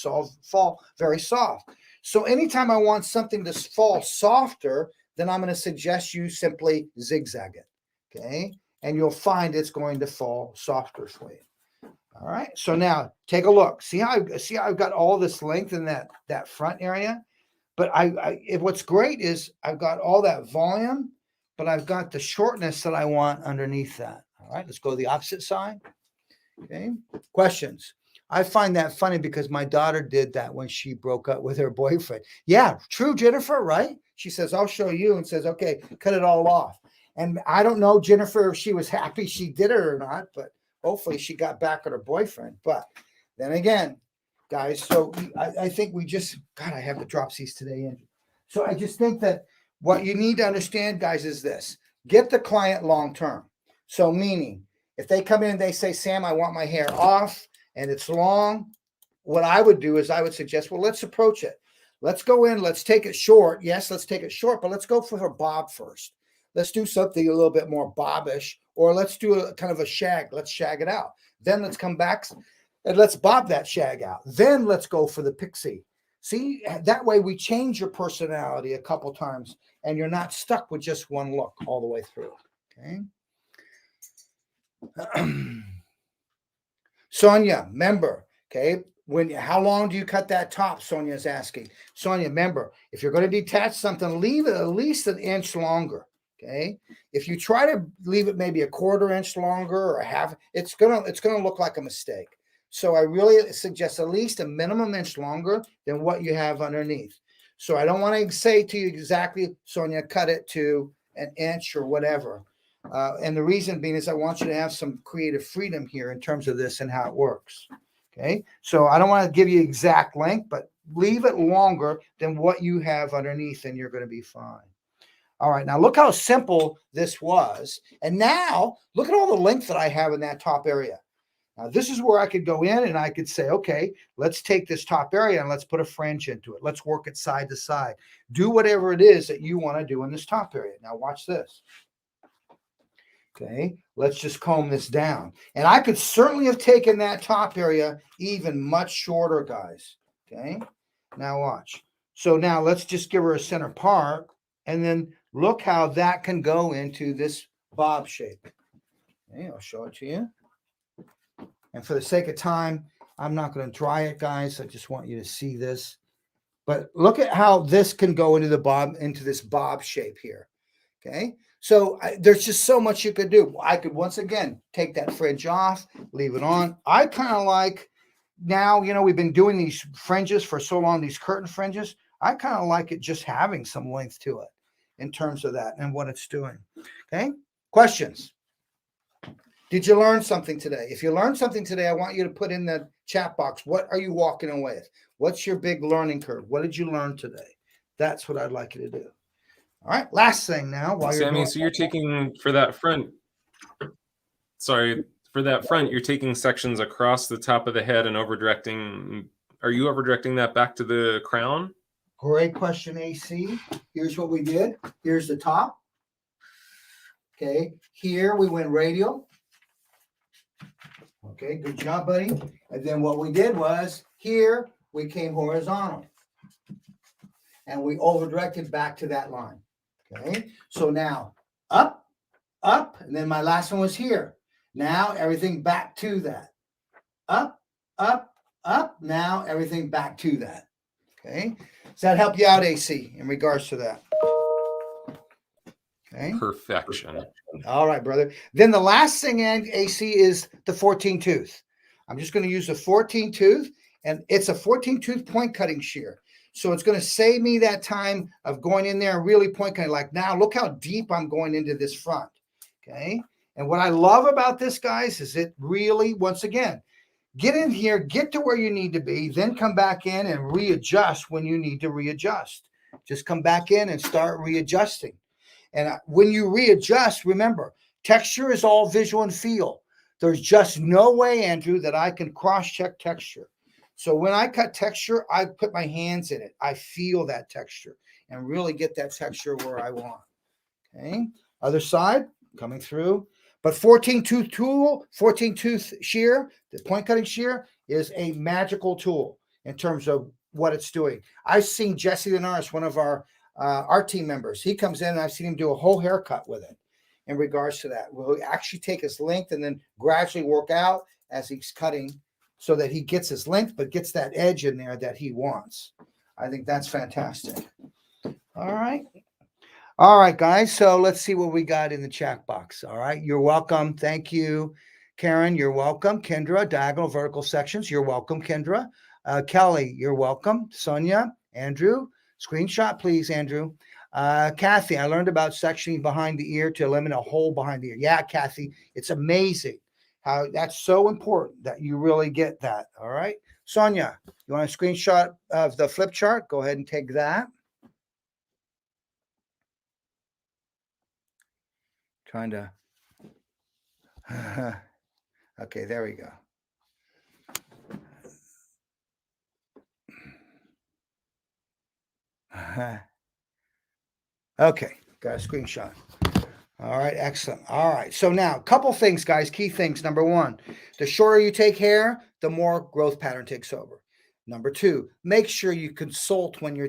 fall very soft. So anytime I want something to fall softer, then I'm going to suggest you simply zigzag it. Okay. And you'll find it's going to fall softer for you. All right. So now take a look. See how I've got all this length in that front area? But what's great is I've got all that volume, but I've got the shortness that I want underneath that. All right, let's go to the opposite side. Okay, questions. I find that funny because my daughter did that when she broke up with her boyfriend. Yeah, true, Jennifer, right? She says, I'll show you, and says, okay, cut it all off. And I don't know, Jennifer, if she was happy she did it or not, but hopefully she got back at her boyfriend. But then again, guys, so I think we just, God, I have the dropsies today. So I just think that what you need to understand, guys, is this. Get the client long-term. So meaning If they come in and they say, Sam, I want my hair off and it's long, what I would do is I would suggest, well, let's approach it. Let's go in, let's take it short. Yes, let's take it short, but let's go for a bob first. Let's do something a little bit more bobbish, or let's do a kind of a shag. Let's shag it out. Then let's come back and let's bob that shag out. Then let's go for the pixie. See, that way we change your personality a couple times and you're not stuck with just one look all the way through. Okay. Sonia, member, okay, how long do you cut that top? Sonia is asking. Sonia, member, if you're going to detach something, leave it at least an inch longer. Okay. If you try to leave it maybe a quarter inch longer or a half, it's gonna look like a mistake. So I really suggest at least a minimum inch longer than what you have underneath. So I don't want to say to you exactly, Sonia, cut it to an inch or whatever. And the reason being is I want you to have some creative freedom here in terms of this and how it works. Okay. So I don't want to give you exact length, but leave it longer than what you have underneath and you're going to be fine. All right. Now look how simple this was. And now look at all the length that I have in that top area. Now this is where I could go in and I could say, okay, let's take this top area and let's put a fringe into it. Let's work it side to side. Do whatever it is that you want to do in this top area. Now watch this. Okay, let's just comb this down. And I could certainly have taken that top area even much shorter, guys. Okay, now watch. So now let's just give her a center part. And then look how that can go into this bob shape. Okay, I'll show it to you. And for the sake of time, I'm not going to dry it, guys. I just want you to see this. But look at how this can go into the bob, into this bob shape here. Okay. So there's just so much you could do. I could, once again, take that fringe off, leave it on. I kind of like now, you know, we've been doing these fringes for so long, these curtain fringes. I kind of like it just having some length to it in terms of that and what it's doing. Okay. Questions? Did you learn something today? If you learned something today, I want you to put in the chat box. What are you walking away with? What's your big learning curve? What did you learn today? That's what I'd like you to do. All right, last thing now. While Sammy, you're so you're taking for that front, you're taking sections across the top of the head and over directing. Are you over directing that back to the crown? Great question, AC. Here's what we did. Here's the top. Okay, here we went radial. Okay, good job, buddy. And then what we did was here we came horizontal. And we over directed back to that line. Okay, so now up, up, and then my last one was here. Now everything back to that. Up, up, up. Now everything back to that. Okay, does that help you out, AC, in regards to that? Okay, Perfection. All right, brother. Then the last thing in AC is the 14 tooth. I'm just going to use the 14 tooth, and it's a 14 tooth point cutting shear. So it's going to save me that time of going in there and really point cutting. Like now, look how deep I'm going into this front. Okay. And what I love about this, guys, is it really, once again, get in here, get to where you need to be, then come back in and readjust when you need to readjust. Just come back in and start readjusting. And when you readjust, remember, texture is all visual and feel. There's just no way, Andrew, that I can cross-check texture. So when I cut texture, I put my hands in it. I feel that texture and really get that texture where I want. Okay. Other side, coming through. But 14 tooth tool, 14 tooth shear, the point cutting shear is a magical tool in terms of what it's doing. I've seen Jesse the artist, one of our team members. He comes in and I've seen him do a whole haircut with it in regards to that. We'll actually take his length and then gradually work out as he's cutting so that he gets his length, but gets that edge in there that he wants. I think that's fantastic. All right. All right, guys. So let's see what we got in the chat box. All right. You're welcome. Thank you. Karen, you're welcome. Kendra, diagonal vertical sections. You're welcome, Kendra. Kelly, you're welcome. Sonia, Andrew, screenshot, please, Andrew. Kathy, I learned about sectioning behind the ear to eliminate a hole behind the ear. Yeah, Kathy, it's amazing how that's so important that you really get that. All right. Sonia, you want a screenshot of the flip chart? Go ahead and take that. Trying to Okay, there we go. Okay, got a screenshot. All right, excellent. All right, so now a couple things, guys, key things. Number one, the shorter you take hair, the more growth pattern takes over. Number two, make sure you consult when you're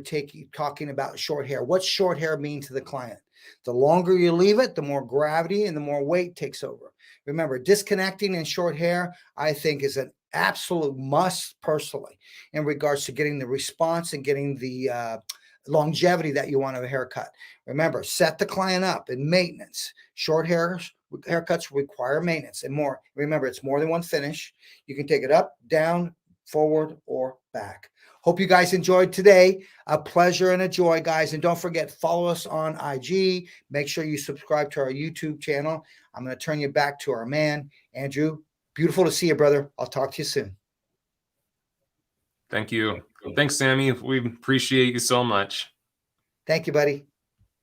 talking about short hair. What's short hair mean to the client? The longer you leave it, the more gravity and the more weight takes over. Remember, disconnecting in short hair, I think, is an absolute must personally in regards to getting the response and getting the longevity that you want of a haircut. Remember, set the client up in maintenance. Short haircuts require maintenance and more. Remember, it's more than one finish. You can take it up, down, forward, or back. Hope you guys enjoyed today. A pleasure and a joy, guys. And don't forget, follow us on IG. Make sure you subscribe to our YouTube channel. I'm going to turn you back to our man, Andrew. Beautiful to see you, brother. I'll talk to you soon. Thank you. Thanks, Sammy. We appreciate you so much. Thank you, buddy.